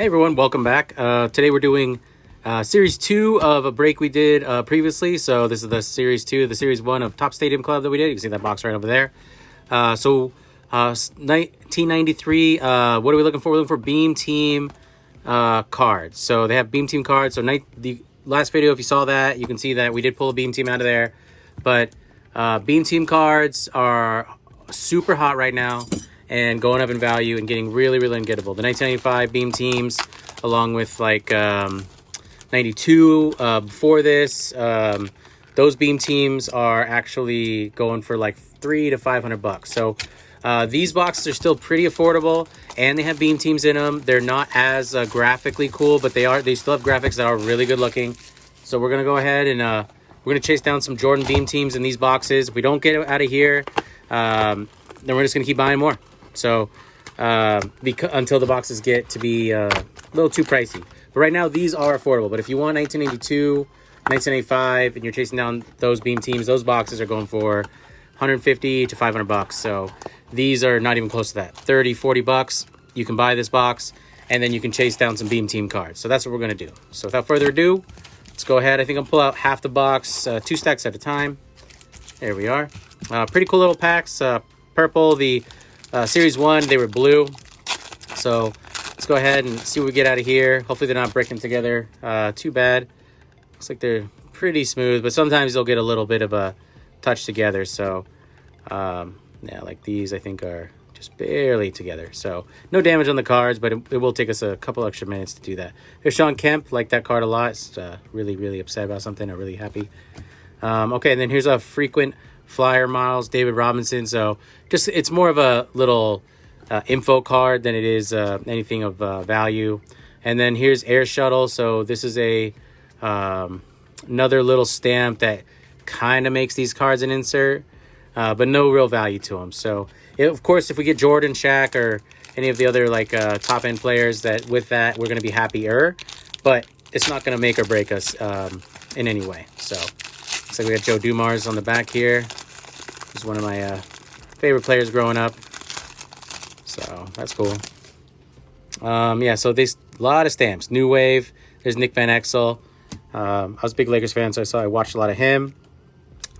Hey everyone, welcome back. Today we're doing Series 2 of a break we did previously. So this is the Series 2, the Series 1 of Top Stadium Club that we did. You can see that box right over there. 1993, what are we looking for? We're looking for Beam Team cards. So they have Beam Team cards. So the last video, if you saw that, you can see that we did pull a Beam Team out of there. But Beam Team cards are super hot right now and going up in value and getting really, really ungettable. The 1995 Beam Teams, along with like 92 before this, those Beam Teams are actually going for like $300 to $500. So these boxes are still pretty affordable, and they have Beam Teams in them. They're not as graphically cool, but they still have graphics that are really good looking. So we're gonna go ahead and we're gonna chase down some Jordan Beam Teams in these boxes. If we don't get it out of here, then we're just gonna keep buying more. So until the boxes get to be a little too pricey. But right now these are affordable. But if you want 1982, 1985, and you're chasing down those Beam Teams, those boxes are going for $150 to $500. So these are not even close to that. $30-$40. You can buy this box, and then you can chase down some Beam Team cards. So that's what we're gonna do. So without further ado, let's go ahead. I think I'll pull out half the box, 2 stacks at a time. There we are. Pretty cool little packs. Purple, the Series 1, they were blue. So let's go ahead and see what we get out of here. Hopefully they're not breaking together too bad. Looks like they're pretty smooth, but sometimes they'll get a little bit of a touch together. So yeah, like these I think are just barely together. So no damage on the cards, but it will take us a couple extra minutes to do that. There's Sean Kemp, like that card a lot. It's really, really upset about something. I'm really happy. Okay, and then here's a frequent flyer models, David Robinson. So just it's more of a little info card than it is anything of value. And then here's Air Shuttle. So this is a another little stamp that kind of makes these cards an insert, but no real value to them. So of course, if we get Jordan, Shaq, or any of the other like top end players, that with that we're going to be happier, but it's not going to make or break us in any way. So looks like we got Joe Dumars on the back here. He's one of my favorite players growing up. So that's cool. Yeah, so there's a lot of stamps. New Wave. There's Nick Van Exel. I was a big Lakers fan, so I watched a lot of him.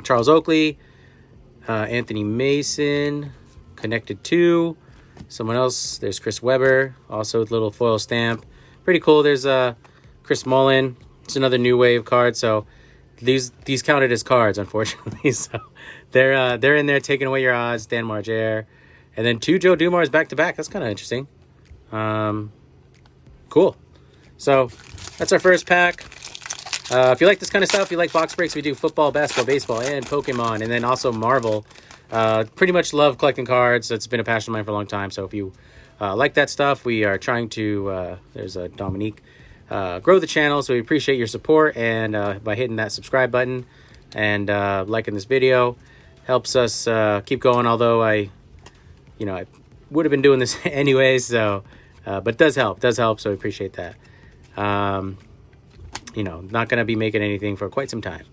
Charles Oakley. Anthony Mason. Connected 2. Someone else. There's Chris Webber. Also with a little foil stamp. Pretty cool. There's Chris Mullin. It's another New Wave card. So these counted as cards, unfortunately. So they're in there taking away your odds. Dan Margera, and then 2 Joe Dumars back to back. That's kind of interesting. Cool. So that's our first pack. If you like this kind of stuff, you like box breaks, we do football, basketball, baseball, and Pokemon, and then also Marvel. Pretty much love collecting cards. It's been a passion of mine for a long time. So if you like that stuff, we are trying to. There's a Dominique. Grow the channel, so we appreciate your support, and by hitting that subscribe button and liking this video helps us keep going. Although I would have been doing this anyways, so but it does help, so we appreciate that. Not gonna be making anything for quite some time.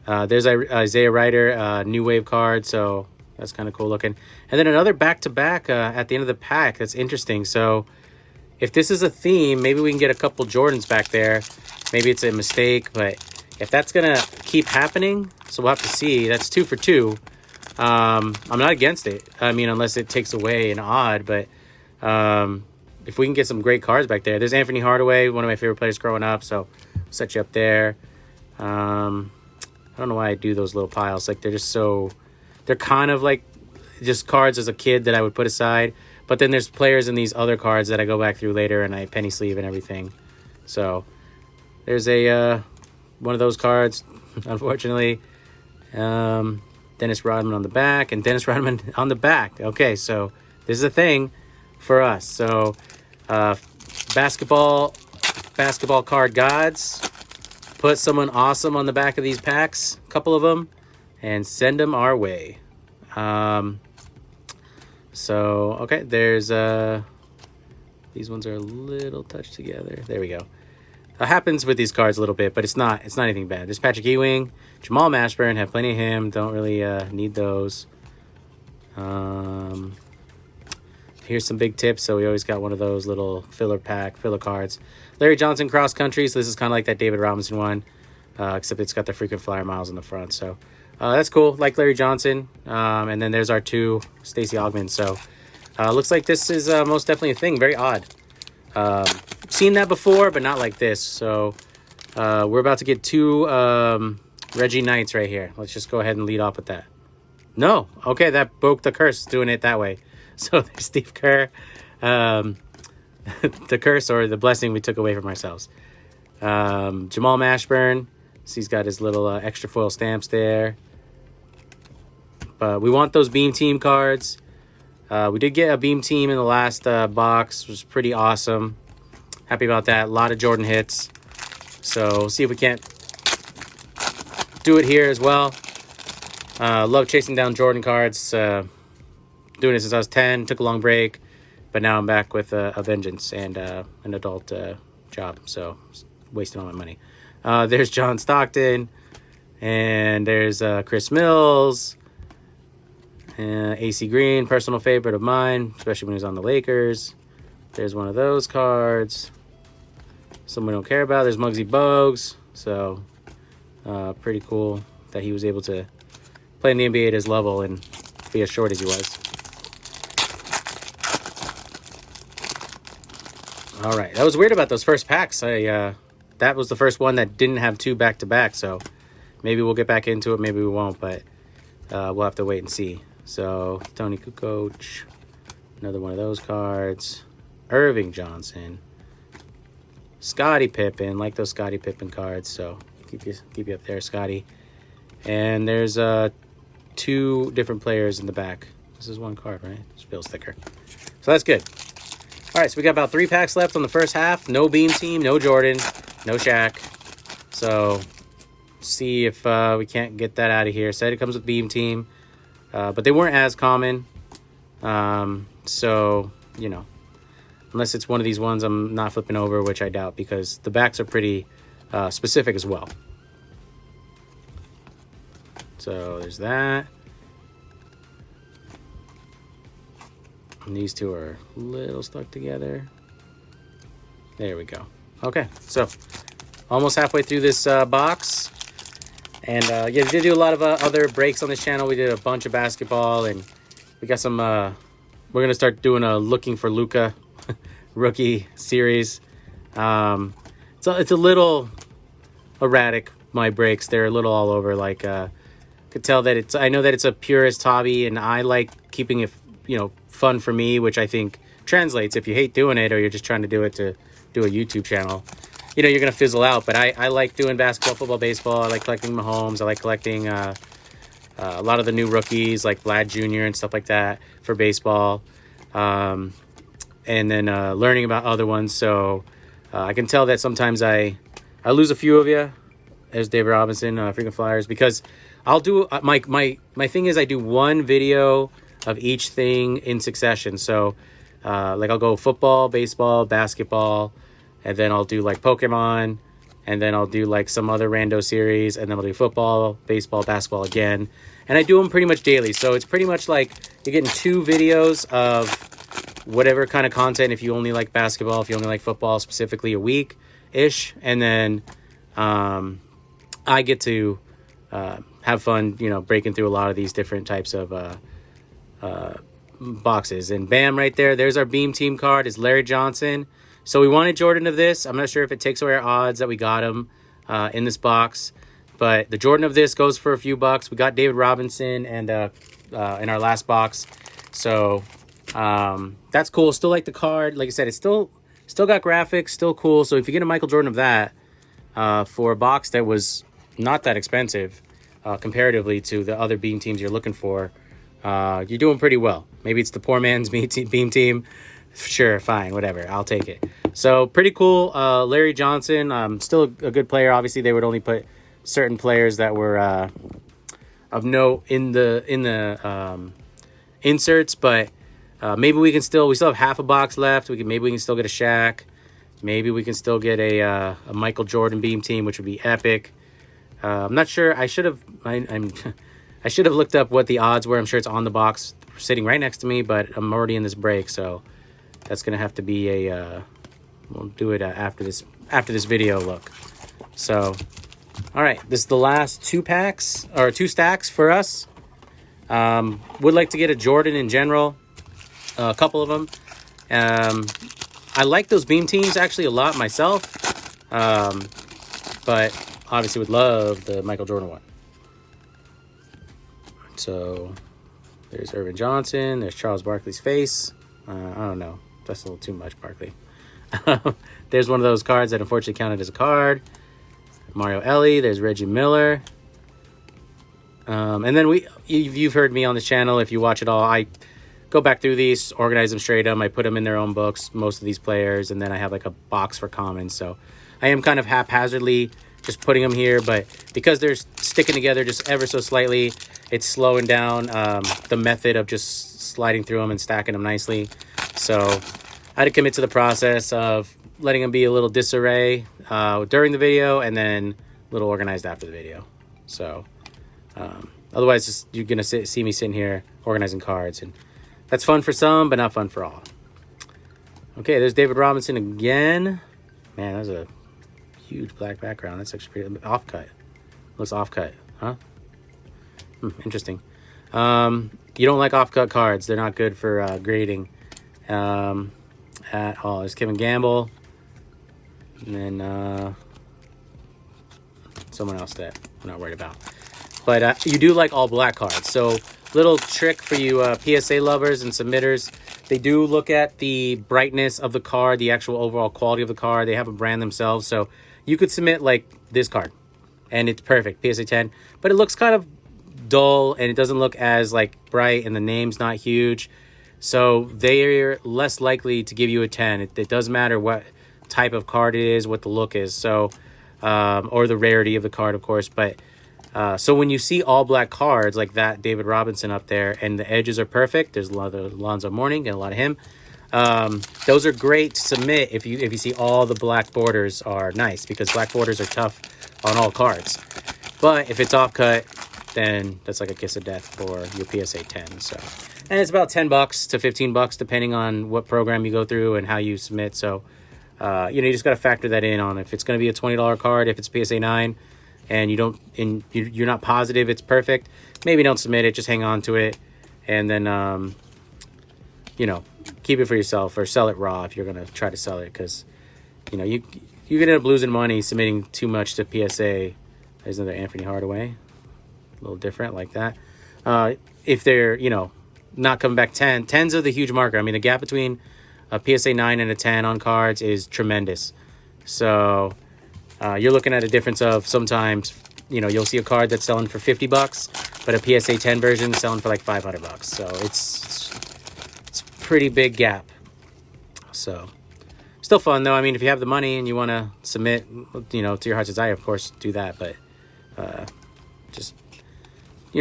There's Isaiah Ryder, New Wave card, so that's kind of cool looking. And then another back-to-back at the end of the pack. That's interesting. So if this is a theme, maybe we can get a couple Jordans back there. Maybe it's a mistake, but if that's going to keep happening, so we'll have to see. That's 2 for 2. I'm not against it. I mean, unless it takes away an odd, but if we can get some great cards back there. There's Anthony Hardaway, one of my favorite players growing up, so I'll set you up there. I don't know why I do those little piles. Like, they're kind of like just cards as a kid that I would put aside. But then there's players in these other cards that I go back through later and I penny sleeve and everything. So there's a one of those cards, unfortunately. Dennis Rodman on the back and Dennis Rodman on the back. Okay, so this is a thing for us. So basketball card gods. Put someone awesome on the back of these packs, a couple of them, and send them our way. So, okay, there's, these ones are a little touched together. There we go. It happens with these cards a little bit, but it's not anything bad. There's Patrick Ewing, Jamal Mashburn, have plenty of him. Don't really, need those. Here's some big tips. So we always got one of those little filler cards. Larry Johnson cross country. So this is kind of like that David Robinson one, except it's got the frequent flyer miles in the front. So that's cool. Like Larry Johnson. And then there's our 2 Stacey Augmans. So looks like this is most definitely a thing. Very odd. Seen that before, but not like this. So we're about to get 2 Reggie Knights right here. Let's just go ahead and lead off with that. No. Okay, that broke the curse doing it that way. So there's Steve Kerr. The curse or the blessing we took away from ourselves. Jamal Mashburn. So he's got his little extra foil stamps there. But we want those Beam Team cards. We did get a Beam Team in the last box, which was pretty awesome. Happy about that. A lot of Jordan hits. So we'll see if we can't do it here as well. Love chasing down Jordan cards. Doing it since I was 10. Took a long break. But now I'm back with a vengeance and an adult job. So wasting all my money. There's John Stockton. And there's Chris Mills. AC Green, personal favorite of mine, especially when he was on the Lakers. There's one of those cards. Some we don't care about. There's Muggsy Bogues. So pretty cool that he was able to play in the NBA at his level and be as short as he was. All right, that was weird about those first packs. That was the first one that didn't have 2 back-to-back, so maybe we'll get back into it, maybe we won't, but we'll have to wait and see. So, Tony Kukoc, another one of those cards. Irving Johnson. Scottie Pippen, like those Scottie Pippen cards, so keep you up there, Scottie. And there's 2 different players in the back. This is one card, right? This feels thicker. So that's good. All right, so we got about 3 packs left on the first half. No Beam Team, no Jordan, no Shaq. So see if we can't get that out of here. Said it comes with Beam Team, but they weren't as common. So, you know, unless it's one of these ones I'm not flipping over, which I doubt because the backs are pretty specific as well. So there's that. And these 2 are a little stuck together. There we go. Okay, so almost halfway through this box. And yeah, we did do a lot of other breaks on this channel. We did a bunch of basketball, and we got some, we're going to start doing a Looking for Luka rookie series. So it's a little erratic, my breaks. They're a little all over. Like, could tell that I know that it's a purist hobby, and I like keeping it, you know, fun for me, which I think translates. If you hate doing it or you're just trying to do it to do a YouTube channel, you know, you're going to fizzle out. But I like doing basketball, football, baseball. I like collecting Mahomes. I like collecting a lot of the new rookies like Vlad Jr. and stuff like that for baseball. And then learning about other ones. So I can tell that sometimes I lose a few of you. There's David Robinson, frequent flyers, because I'll do my thing is I do one video of each thing in succession. So like I'll go football, baseball, basketball, and then I'll do like Pokemon, and then I'll do like some other rando series, and then I'll do football, baseball, basketball again. And I do them pretty much daily. So it's pretty much like you're getting 2 videos of whatever kind of content, if you only like basketball, if you only like football, specifically a week-ish. And then I get to have fun, you know, breaking through a lot of these different types of boxes. And bam, right there, there's our Beam Team card. Is Larry Johnson. So we wanted Jordan of this. I'm not sure if it takes away our odds that we got him in this box, but the Jordan of this goes for a few bucks. We got David Robinson and in our last box. So that's cool. Still like the card. Like I said, it's still got graphics, still cool. So if you get a Michael Jordan of that for a box that was not that expensive comparatively to the other Beam Teams you're looking for, you're doing pretty well. Maybe it's the poor man's Beam Team. Sure, fine, whatever. I'll take it. So pretty cool. Larry Johnson, still a good player. Obviously, they would only put certain players that were of note in the inserts, but maybe we still have half a box left. Maybe we can still get a Shaq. Maybe we can still get a Michael Jordan Beam Team, which would be epic. I'm not sure. I should have looked up what the odds were. I'm sure it's on the box sitting right next to me, but I'm already in this break, so that's gonna have to be a we'll do it after this video look. So all right, this is the last 2 packs or 2 stacks for us. Would like to get a Jordan in general, a couple of them. I like those beam teams actually a lot myself, but obviously would love the Michael Jordan one. So there's Irvin Johnson, there's Charles Barkley's face. I don't know, that's a little too much, Barkley. There's one of those cards that unfortunately counted as a card. Mario Ellie, there's Reggie Miller. And then you've heard me on this channel, if you watch it all, I go back through these, organize them, straight them. I put them in their own books, most of these players, and then I have like a box for commons. So I am kind of haphazardly just putting them here, but because they're sticking together just ever so slightly, it's slowing down the method of just sliding through them and stacking them nicely. So I had to commit to the process of letting them be a little disarray during the video and then a little organized after the video. So otherwise, just you're gonna see me sitting here organizing cards, and that's fun for some, but not fun for all. Okay, there's David Robinson again. Man, that's a huge black background. That's actually pretty off-cut. Looks off-cut, huh? Interesting. You don't like off-cut cards. They're not good for grading at all. There's Kevin Gamble. And then someone else that I'm not worried about. But you do like all black cards. So little trick for you PSA lovers and submitters. They do look at the brightness of the card, the actual overall quality of the card. They have a brand themselves. So you could submit like this card and it's perfect, PSA 10. But it looks kind of dull and it doesn't look as like bright and the name's not huge. So they're less likely to give you a 10. It doesn't matter what type of card it is, what the look is. So or the rarity of the card, of course. But so when you see all black cards like that David Robinson up there and the edges are perfect, there's a lot of Alonzo Mourning and a lot of him. Those are great to submit if you see all the black borders are nice, because black borders are tough on all cards. But if it's off cut, then that's like a kiss of death for your PSA 10. So, and it's about $10 to $15 depending on what program you go through and how you submit. So you just got to factor that in on if it's going to be a $20 card, if it's PSA 9 and you're not positive it's perfect, maybe don't submit it, just hang on to it and then keep it for yourself or sell it raw if you're going to try to sell it, because you could end up losing money submitting too much to PSA. There's another Anthony Hardaway, a little different like that. If they're not coming back 10s are the huge marker. I mean, the gap between a PSA 9 and a 10 on cards is tremendous. So you're looking at a difference of sometimes, you'll see a card that's selling for $50, but a PSA 10 version is selling for like $500. So it's a pretty big gap. So still fun though. I mean, if you have the money and you want to submit, to your heart's desire, of course, do that. But just,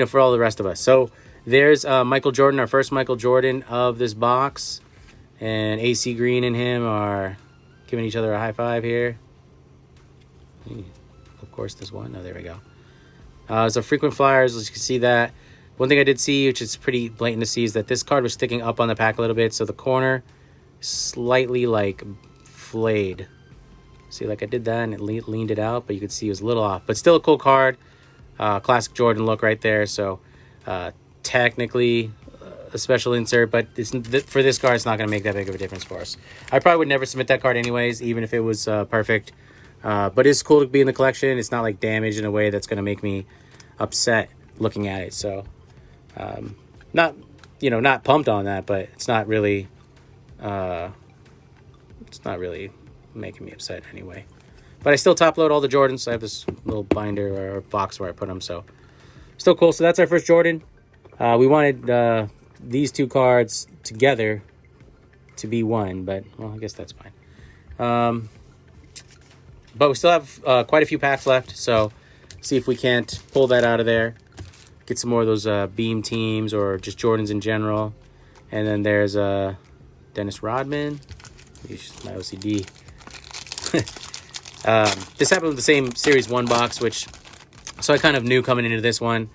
for all the rest of us. So there's Michael Jordan, our first Michael Jordan of this box. And AC Green and him are giving each other a high five here. Of course, there's one. Oh, there we go. So frequent flyers, as you can see that. One thing I did see, which is pretty blatant to see, is that this card was sticking up on the pack a little bit. So the corner slightly like flayed. See, like I did that and it leaned it out, but you could see it was a little off. But still a cool card. Classic Jordan look right there. So technically a special insert, but for this card, it's not going to make that big of a difference for us. I probably would never submit that card anyways, even if it was perfect. But it's cool to be in the collection. It's not like damaged in a way that's going to make me upset looking at it. So not pumped on that, but it's not really making me upset anyway. But I still top load all the Jordans. So I have this little binder or box where I put them. So still cool. So that's our first Jordan. We wanted these two cards together to be one, but well, I guess that's fine. But we still have quite a few packs left, so see if we can't pull that out of there. Get some more of those beam teams or just Jordans in general. And then there's Dennis Rodman. My OCD. This happened with the same Series 1 box, so I kind of knew coming into this one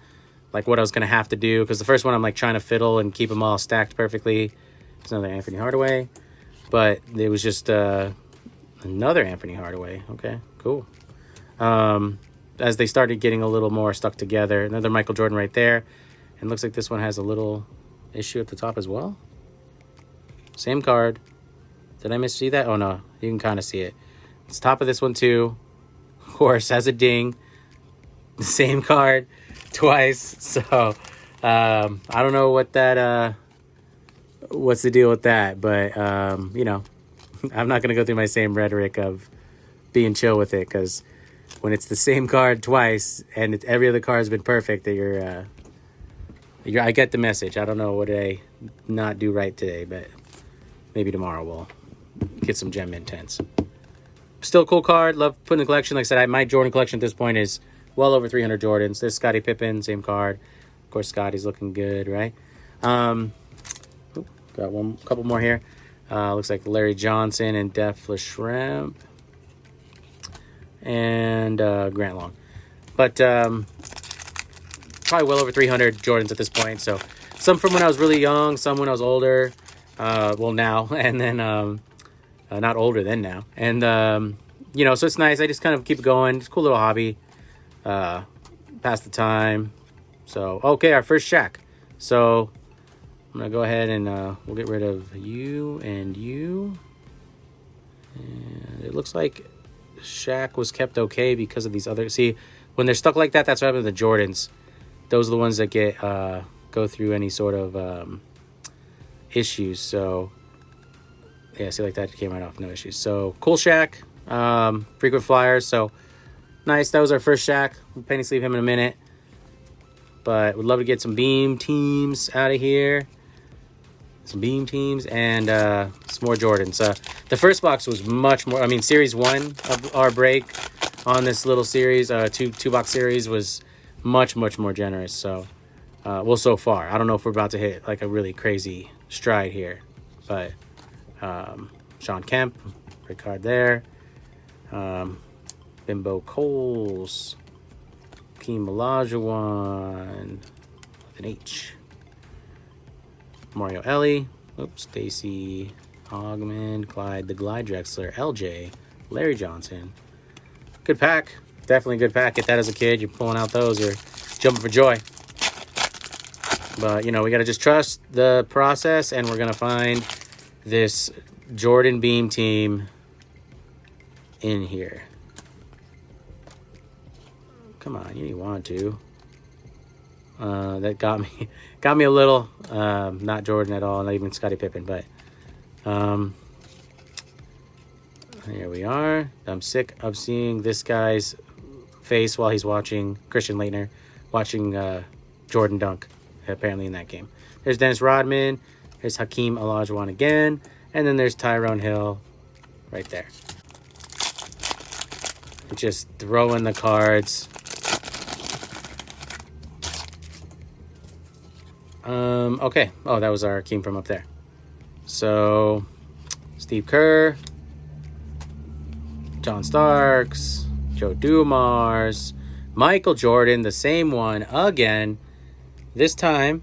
like what I was going to have to do. Because the first one I'm like trying to fiddle and keep them all stacked perfectly. It's another Anthony Hardaway. But it was just another Anthony Hardaway. Okay, cool. As they started getting a little more stuck together. Another Michael Jordan right there. And looks like this one has a little issue at the top as well. Same card. Did I see that? Oh, no. You can kind of see it. It's top of this one, too. Of course, has a ding. The same card twice. So, I don't know what that... what's the deal with that? But, you know, I'm not going to go through my same rhetoric of being chill with it. Because when it's the same card twice and every other card has been perfect, that I get the message. I don't know what I not do right today, but maybe tomorrow we'll get some gem intense. Still a cool card. Love putting the collection. Like I said, my Jordan collection at this point is well over 300 Jordans. There's Scottie Pippen, same card. Of course, Scotty's looking good, right? Got couple more here. Looks like Larry Johnson and Def LaShrimp and Grant Long. But probably well over 300 Jordans at this point. So some from when I was really young, some when I was older. Well, now, and then not older than now. And, you know, so it's nice. I just kind of keep it going. It's a cool little hobby. Pass the time. So, okay, our first Shaq. So I'm going to go ahead and we'll get rid of you and you. And it looks like Shaq was kept okay because of these other... See, when they're stuck like that, that's what happened to the Jordans. Those are the ones that get go through any sort of issues. So, yeah, see, like that came right off, no issues. So, cool Shaq, frequent flyers. So, nice. That was our first Shaq. We'll penny sleeve him in a minute. But would love to get some beam teams out of here. Some beam teams and some more Jordans. The first box was much more... I mean, Series 1 of our break on this little series, two-box series, was much more generous. So, well, so far. I don't know if we're about to hit like a really crazy stride here. But Sean Kemp, great card there. Bimbo Coles. Hakeem Olajuwon with an H. Mario Ellie. Oops. Stacey Hogman. Clyde the Glide Drexler. LJ. Larry Johnson. Good pack. Definitely a good pack. Get that as a kid. You're pulling out those. You're jumping for joy. But, you know, we got to just trust the process, and we're going to find this Jordan Beam team in here. Come on, you want to. That got me a little. Not Jordan at all, not even Scottie Pippen, but here we are. I'm sick of seeing this guy's face while he's watching Christian Laettner watching Jordan dunk, apparently in that game. There's Dennis Rodman. There's Hakeem Olajuwon again. And then there's Tyrone Hill right there. Just throwing the cards. Okay. Oh, that was our Hakeem from up there. So, Steve Kerr. John Starks. Joe Dumars. Michael Jordan, the same one again. This time,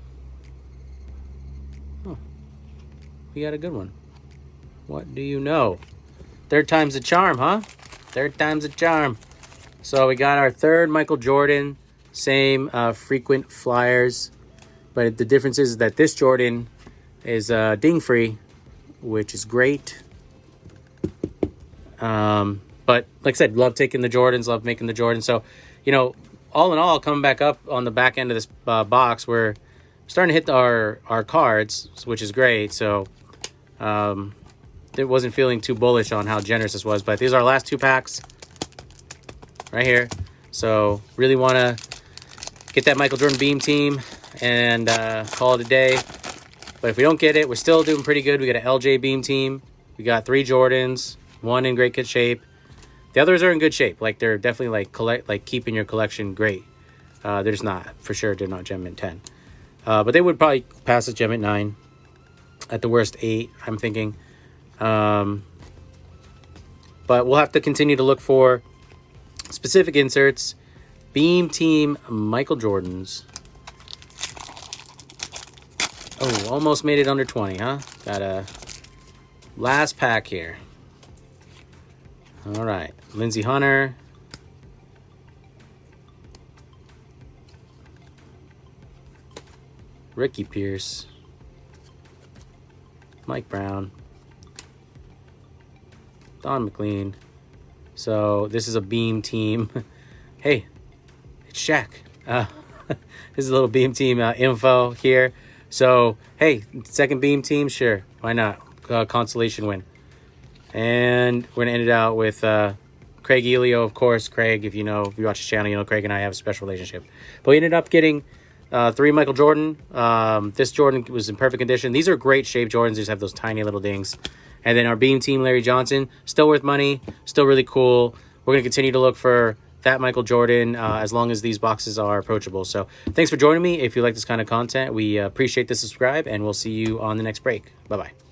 we got a good one. What do you know? Third time's a charm, huh? Third time's a charm. So we got our third Michael Jordan. Same frequent flyers. But the difference is that this Jordan is ding-free, which is great. But like I said, love taking the Jordans, love making the Jordans. So, you know, all in all, coming back up on the back end of this box, we're starting to hit our cards, which is great. So, it wasn't feeling too bullish on how generous this was. But these are our last two packs right here. So, really want to get that Michael Jordan Beam team and call it a day. But if we don't get it, we're still doing pretty good. We got an LJ Beam team. We got 3 Jordans, 1 in great good shape. The others are in good shape. Like, they're definitely like keeping your collection great. They're just not, for sure, they're not gem at 10. But they would probably pass a gem at 9. At the worst, 8, I'm thinking. But we'll have to continue to look for specific inserts. Beam team Michael Jordans. Oh, almost made it under 20, huh? Got a last pack here. All right. Lindsey Hunter. Ricky Pierce. Mike Brown. Don McLean. So this is a beam team. Hey, it's Shaq. This is a little beam team info here. So, hey, second beam team, sure. Why not? Consolation win. And we're going to end it out with Craig Elio, of course. Craig, if you watch his channel, you know Craig and I have a special relationship. But we ended up getting 3 Michael Jordan. This Jordan was in perfect condition. These are great shape Jordans. They just have those tiny little dings. And then our beam team, Larry Johnson, still worth money, still really cool. We're going to continue to look for that Michael Jordan as long as these boxes are approachable. So thanks for joining me. If you like this kind of content, we appreciate the subscribe, and we'll see you on the next break. Bye-bye.